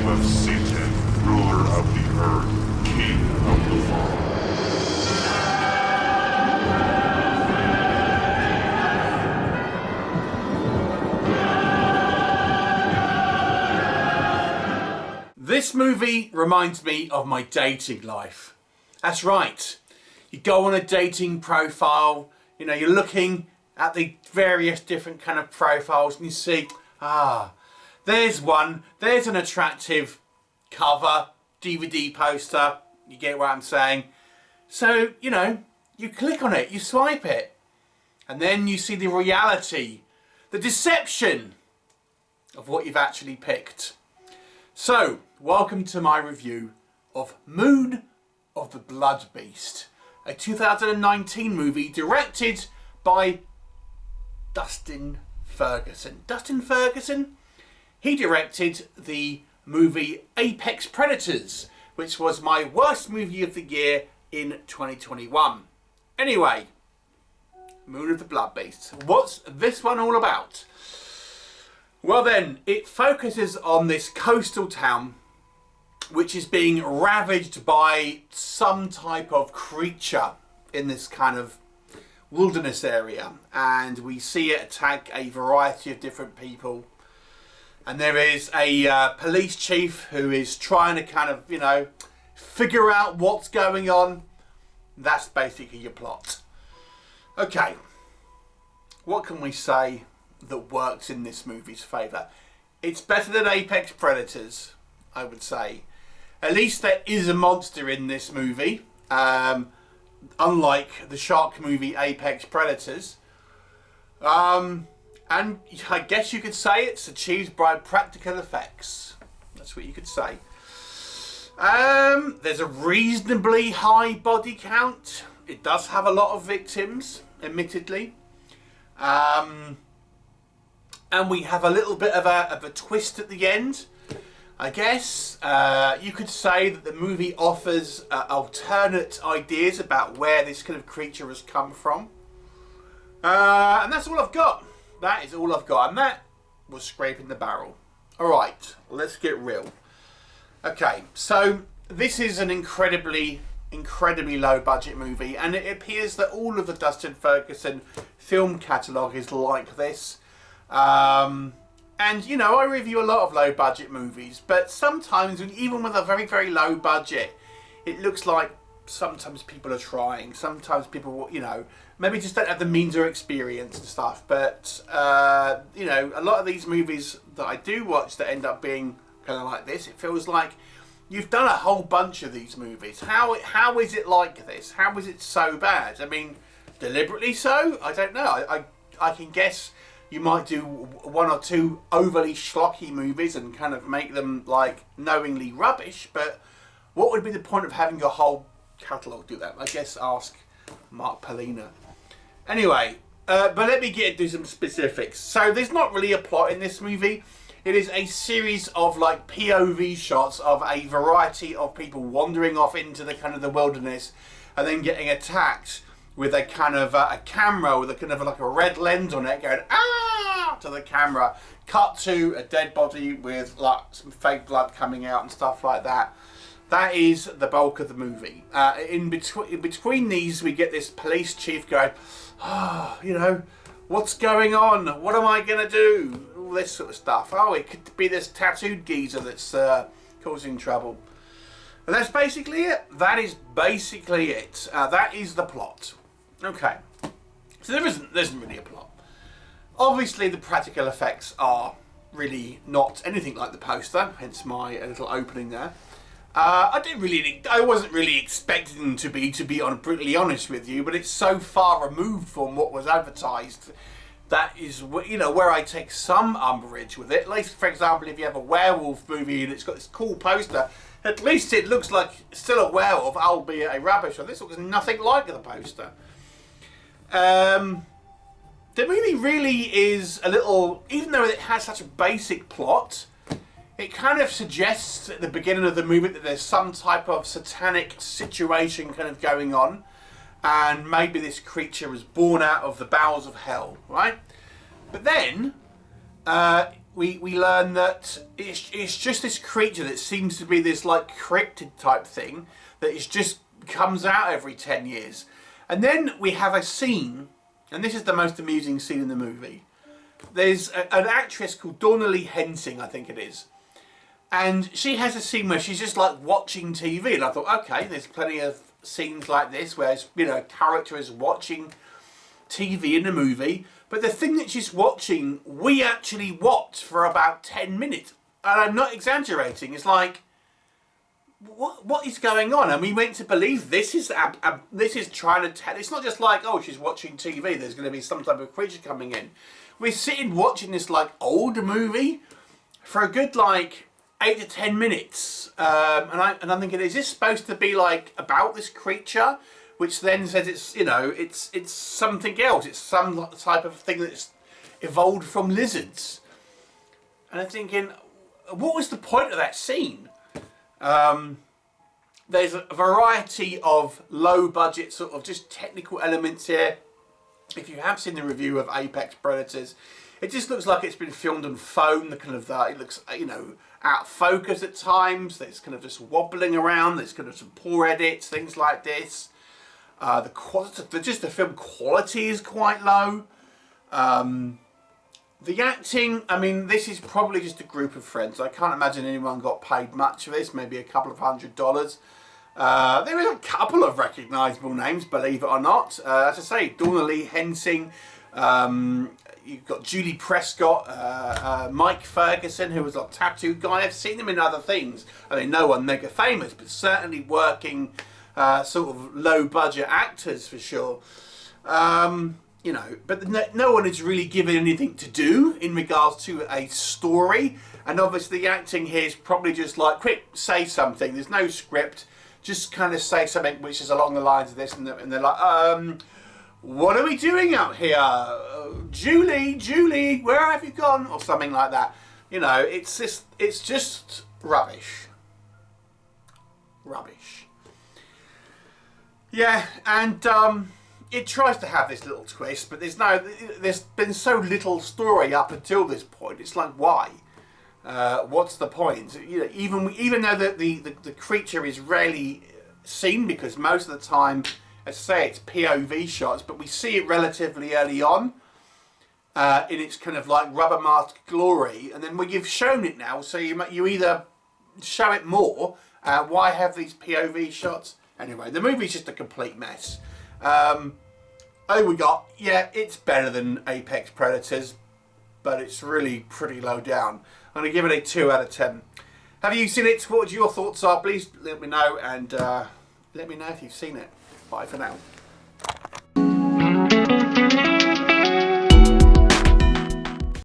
of Satan, ruler of the earth, king of the fall. This movie reminds me of my dating life. That's right. You go on a dating profile, you know, you're looking at the various different kind of profiles and you see, there's one, there's an attractive cover, DVD poster, you get what I'm saying. So, you know, you click on it, you swipe it, and then you see the reality, the deception of what you've actually picked. So, welcome to my review of Moon of the Blood Beast, a 2019 movie directed by Dustin Ferguson. Dustin Ferguson? He directed the movie Apex Predators, which was my worst movie of the year in 2021. Anyway, Moon of the Blood Beast. What's this one all about? Well then, it focuses on this coastal town which is being ravaged by some type of creature in this kind of wilderness area, and we see it attack a variety of different people, and there is a police chief who is trying to kind of, you know, figure out what's going on. That's basically your plot. Okay, what can we say that works in this movie's favour? It's better than Apex Predators, I would say. At least there is a monster in this movie, unlike the shark movie Apex Predators. And I guess you could say it's achieved by practical effects. That's what you could say. There's a reasonably high body count. It does have a lot of victims, admittedly. And we have a little bit of a twist at the end, I guess. You could say that the movie offers alternate ideas about where this kind of creature has come from. And that's all I've got. That is all I've got. And that was scraping the barrel. Alright, let's get real. Okay, so this is an incredibly low budget movie, and it appears that all of the Dustin Ferguson film catalogue is like this. And you know, I review a lot of low budget movies, but sometimes even with a very low budget, it looks like sometimes people are trying, sometimes people, you know, maybe just don't have the means or experience and stuff. But you know, a lot of these movies that I do watch that end up being kind of like this, it feels like you've done a whole bunch of these movies. How is it like this? How is it so bad? I mean, deliberately so? I don't know. I can guess you might do one or two overly schlocky movies and kind of make them like knowingly rubbish, but what would be the point of having your whole catalogue do that? I guess ask Mark Polina. Anyway, but let me get into some specifics. So there's not really a plot in this movie. It is a series of like POV shots of a variety of people wandering off into the kind of the wilderness and then getting attacked with a kind of a camera with a kind of like a red lens on it going to the camera, cut to a dead body with like some fake blood coming out and stuff like that. That is the bulk of the movie. In between these, we get this police chief going, you know, what's going on? What am I going to do? All this sort of stuff. Oh, it could be this tattooed geezer that's causing trouble. And that's basically it. That is basically it. That is the plot. Okay. So there isn't really a plot. Obviously, the practical effects are really not anything like the poster, hence my little opening there. I wasn't really expecting them to be brutally honest with you, but it's so far removed from what was advertised. That is, you know, where I take some umbrage with it. At least, for example, if you have a werewolf movie and it's got this cool poster, at least it looks like still a werewolf, albeit a rubbish. So this looks nothing like the poster. The movie really is a little, even though it has such a basic plot, it kind of suggests at the beginning of the movie that there's some type of satanic situation kind of going on, and maybe this creature was born out of the bowels of hell, right? But then we learn that it's just this creature that seems to be this like cryptid type thing that is just comes out every 10 years. And then we have a scene, and this is the most amusing scene in the movie. There's an actress called Donnelly Hensing, I think it is. And she has a scene where she's just like watching TV. And I thought, okay, there's plenty of scenes like this where, you know, a character is watching TV in a movie. But the thing that she's watching, we actually watched for about 10 minutes. And I'm not exaggerating. It's like, what is going on? And we went to believe this is trying to tell. It's not just like, oh, she's watching TV. There's going to be some type of creature coming in. We're sitting watching this like old movie for a good like 8 to 10 minutes, and I'm thinking, is this supposed to be like about this creature, which then says it's, you know, it's something else. It's some type of thing that's evolved from lizards. And I'm thinking, what was the point of that scene? There's a variety of low budget sort of just technical elements here. If you have seen the review of Apex Predators, it just looks like it's been filmed on phone. The kind of it looks, you know, out of focus at times. There's kind of just wobbling around. There's kind of some poor edits, things like this. The quality, just the film quality is quite low. The acting, I mean, this is probably just a group of friends. I can't imagine anyone got paid much for this, maybe a couple of $100. There is a couple of recognisable names, believe it or not. As I say, Donnelly Hensing, you've got Julie Prescott, Mike Ferguson, who was a tattoo guy. I've seen him in other things. I mean, no one mega famous, but certainly working sort of low budget actors for sure. You know, but no one is really given anything to do in regards to a story. And obviously the acting here is probably just like, quick, say something. There's no script. Just kind of say something which is along the lines of this. And they're like, what are we doing out here? Julie, where have you gone? Or something like that. You know, it's just rubbish. Rubbish. Yeah, and it tries to have this little twist, but there's been so little story up until this point. It's like, why? What's the point? You know, even though the creature is rarely seen, because most of the time, as I say, it's POV shots, but we see it relatively early on in its kind of like rubber mask glory, and then when you've shown it now, so you either show it more. Why have these POV shots? Anyway, the movie's just a complete mess. We got, yeah, it's better than Apex Predators, but it's really pretty low down. I'm going to give it a 2 out of 10. Have you seen it? What your thoughts are? Please let me know, and let me know if you've seen it. Bye for now.